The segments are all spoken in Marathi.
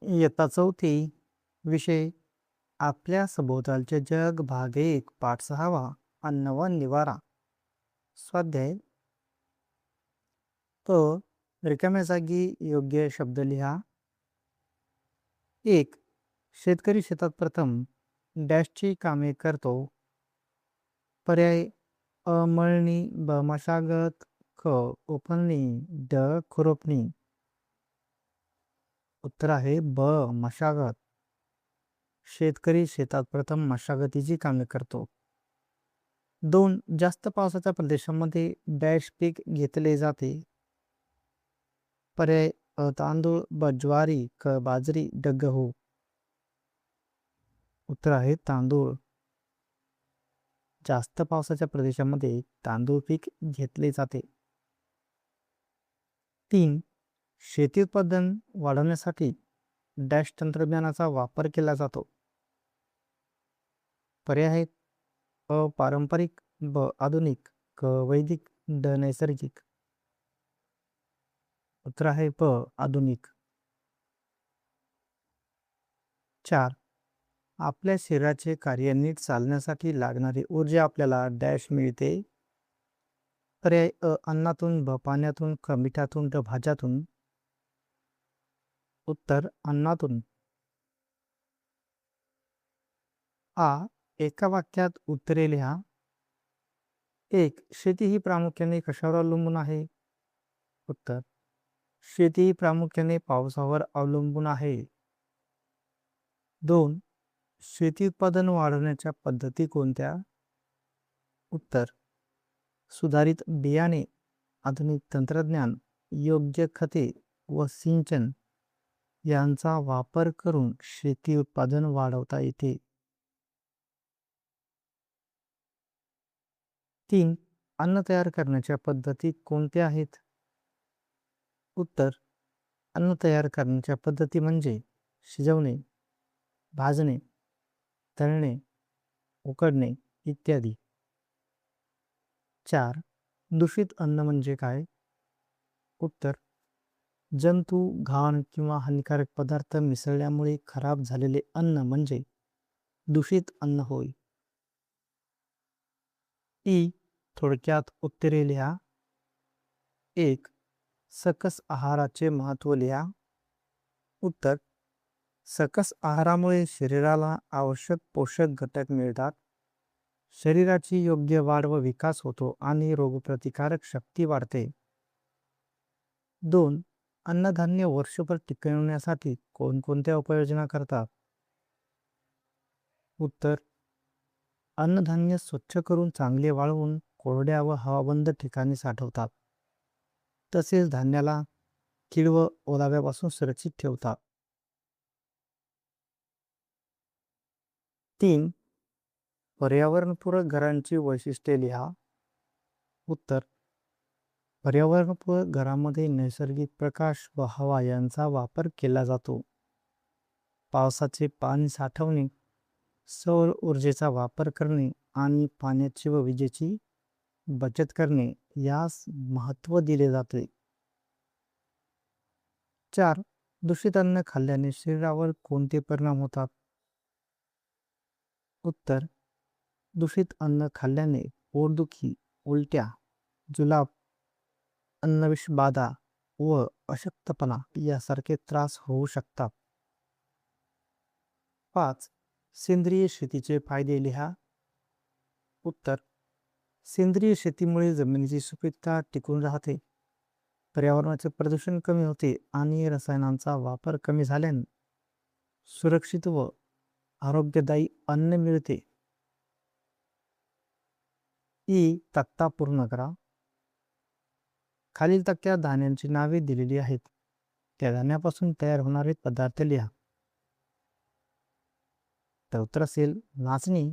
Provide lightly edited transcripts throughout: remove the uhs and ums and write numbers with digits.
इयत्ता चौथी. विषय आपल्या सभोवतालचे जग, भाग 1, पाठ 6. अन्न व निवारा. स्वाध्याय. तो रिकाम्या जागी योग्य शब्द लिहा. 1. शेतकरी शेतात प्रथम डॅशची कामे करतो. पर्याय: अ. मळणी, ब. मशागत, क. उफणणी, ड. खुरपणी. उत्तर आहे ब. मशागत. शेतकरी शेतात प्रथम मशागतीची कामे करतो. 2. जास्त पावसाच्या प्रदेशामध्ये डॅश पीक घेतले जाते. पर्याय: अ. तांदूळ, ब. ज्वारी, क. बाजरी, ड. गहू. उत्तर आहे तांदूळ. जास्त पावसाच्या प्रदेशामध्ये तांदूळ पीक घेतले जाते. 3. शेती उत्पादन वाढवण्यासाठी डॅश तंत्रज्ञानाचा वापर केला जातो. पर्याय आहेत: अ. पारंपरिक, ब. आधुनिक, क. वैदिक, ड. नैसर्गिक. उत्तर आहे ब. आधुनिक. 4. आपल्या शरीराचे कार्य नीट चालण्यासाठी लागणारी ऊर्जा आपल्याला डॅश मिळते. पर्याय: अ. अन्नातून, ब. पाण्यातून, क. मिठातून, ड. भाज्यातून. उत्तर अन्नातून. आ. एका वाक्यात उत्तरे लिहा. 1. शेती ही प्रामुख्याने कशावर अवलंबून आहे? उत्तर: शेती ही प्रामुख्याने पावसावर अवलंबून आहे. 2. शेती उत्पादन वाढवण्याच्या पद्धती कोणत्या? उत्तर: सुधारित बियाणे, आधुनिक तंत्रज्ञान, योग्य खते व सिंचन यांचा वापर करून शेती उत्पादन वाढवता येते. 3. अन्न तयार करण्याच्या पद्धती कोणत्या आहेत? उत्तर: अन्न तयार करण्याच्या पद्धती म्हणजे शिजवणे, भाजणे, तळणे, उकडणे इत्यादी. 4. दूषित अन्न म्हणजे काय? उत्तर: जंतू, घाण किंवा हानिकारक पदार्थ मिसळल्यामुळे खराब झालेले अन्न म्हणजे दूषित अन्न होय. ई. थोडक्यात उत्तरे लिहा. 1. सकस आहाराचे महत्त्व लिहा. उत्तर: सकस आहारामुळे शरीराला आवश्यक पोषक घटक मिळतात. शरीराची योग्य वाढ व विकास होतो आणि रोगप्रतिकारक शक्ती वाढते. 2. अन्नधान्य वर्षभर टिकवण्यासाठी कोणकोणत्या उपाययोजना करतात? उत्तर: अन्नधान्य स्वच्छ करून चांगले वाळवून कोरड्या व हवाबंद ठिकाणी साठवतात. तसेच धान्याला कीड व ओलाव्यापासून सुरक्षित ठेवतात. 3. पर्यावरणपूरक घरांची वैशिष्ट्ये लिहा. उत्तर: पर्यावरणपूरक घरामध्ये नैसर्गिक प्रकाश व हवा यांचा वापर केला जातो. पावसाचे पाणी साठवणे, सौर ऊर्जेचा वापर करणे आणि पाण्याची व विजेची बचत करणे यास महत्त्व दिले जाते. 4. दूषित अन्न खाल्ल्याने शरीरावर कोणते परिणाम होतात? उत्तर: दूषित अन्न खाल्ल्याने पोटदुखी, उलट्या, जुलाब, अन्नविषबाधा व अशक्तपणा यासारखे त्रास होऊ शकतात. 5. सेंद्रिय शेतीचे फायदे लिहा. उत्तर: सेंद्रिय शेतीमुळे जमिनीची सुपीकता टिकून राहते, पर्यावरणाचे प्रदूषण कमी होते आणि रसायनांचा वापर कमी झाल्याने सुरक्षित व आरोग्यदायी अन्न मिळते. ई. तक्ता पूर्ण करा. खालील तक्त्यात धान्यांची नावे दिलेली आहेत. त्या धान्यापासून तयार होणारे पदार्थ लिहा. तर उत्तर असेल नाचणी,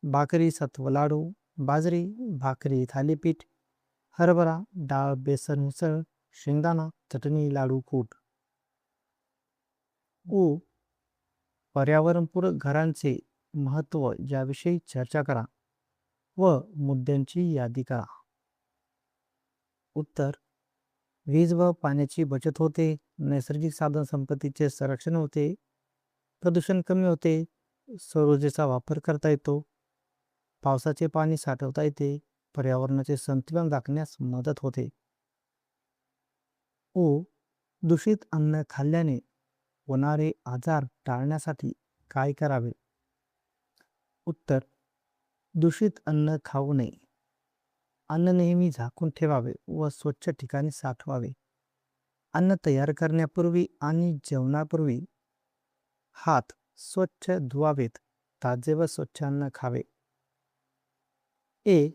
भाकरी, सत्व लाडू, बाजरी, भाकरी, थालीपीठ, हरभरा डाळ, बेसन मिसळ, शेंगदाणा, चटणी, लाडू, कूट. उ. पर्यावरणपूरक घरांचे महत्त्व याविषयी चर्चा करा व मुद्द्यांची यादी करा. उत्तर: वीज व पाण्याची बचत होते, नैसर्गिक साधन संपत्तीचे संरक्षण होते, प्रदूषण कमी होते, सौर ऊर्जेचा वापर करता येतो, पावसाचे पाणी साठवता येते, पर्यावरणाचे संतुलन राखण्यास मदत होते. ओ दूषित अन्न खाल्ल्याने होणारे आजार टाळण्यासाठी काय करावे? उत्तर: दूषित अन्न खाऊ नये. अन्न नेहमी झाकून ठेवावे व स्वच्छ ठिकाणी साठवावे. अन्न तयार करण्यापूर्वी आणि जेवणापूर्वी हात स्वच्छ धुवावेत. ताजे व स्वच्छ अन्न खावे. ए.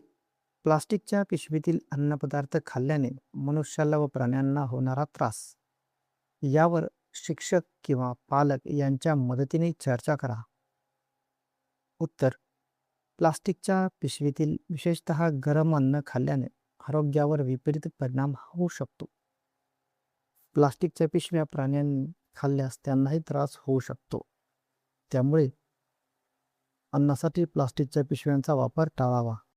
प्लास्टिकच्या पिशवीतील अन्नपदार्थ खाल्ल्याने मनुष्याला व प्राण्यांना होणारा त्रास. यावर शिक्षक किंवा पालक यांच्या मदतीने चर्चा करा. उत्तर: प्लास्टिकच्या पिशवीतील विशेषतः गरम अन्न खाल्ल्याने आरोग्यावर विपरीत परिणाम होऊ शकतो. प्लास्टिकच्या पिशव्या प्राण्यांनी खाल्ल्यास त्यांनाही त्रास होऊ शकतो. त्यामुळे अन्नासाठी प्लास्टिकच्या पिशव्यांचा वापर टाळावा.